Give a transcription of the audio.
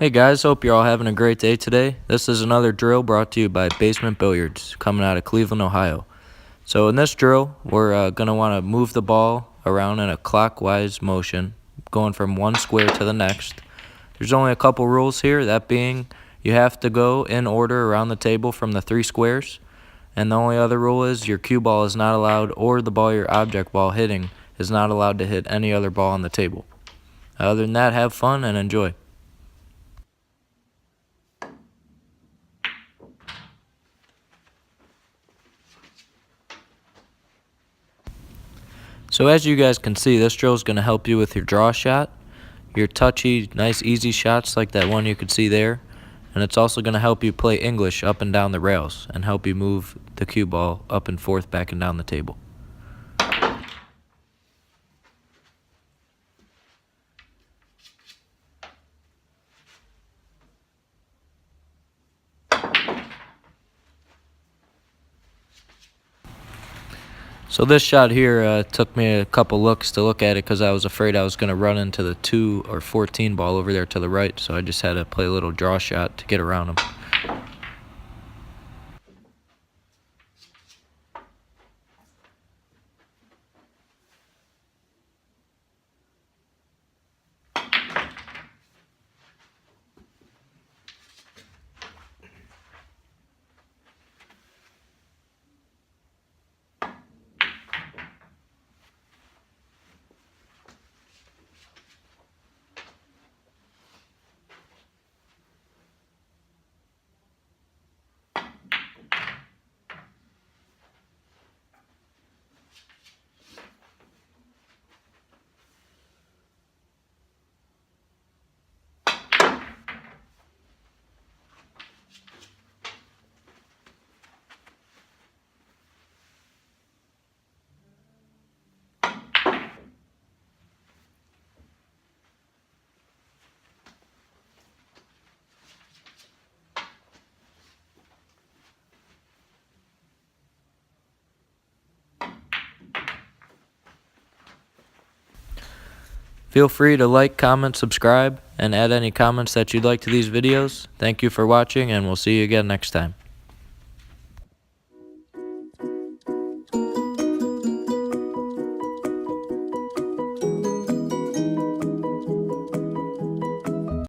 Hey guys, hope you're all having a great day today. This is another drill brought to you by Basement Billiards, coming out of Cleveland, Ohio. So in this drill, we're going to want to move the ball around in a clockwise motion, going from one square to the next. There's only a couple rules here, that being you have to go in order around the table from the 3 squares. And the only other rule is your cue ball is not allowed, or the ball your object ball hitting is not allowed to hit any other ball on the table. Other than that, have fun and enjoy. So as you guys can see, this drill is going to help you with your draw shot, your touchy, nice, easy shots like that one you could see there. And it's also going to help you play English up and down the rails and help you move the cue ball up and forth, back and down the table. So this shot here took me a couple looks to look at it because I was afraid I was going to run into the 2 or 14 ball over there to the right, so I just had to play a little draw shot to get around him. Feel free to like, comment, subscribe, and add any comments that you'd like to these videos. Thank you for watching, and we'll see you again next time.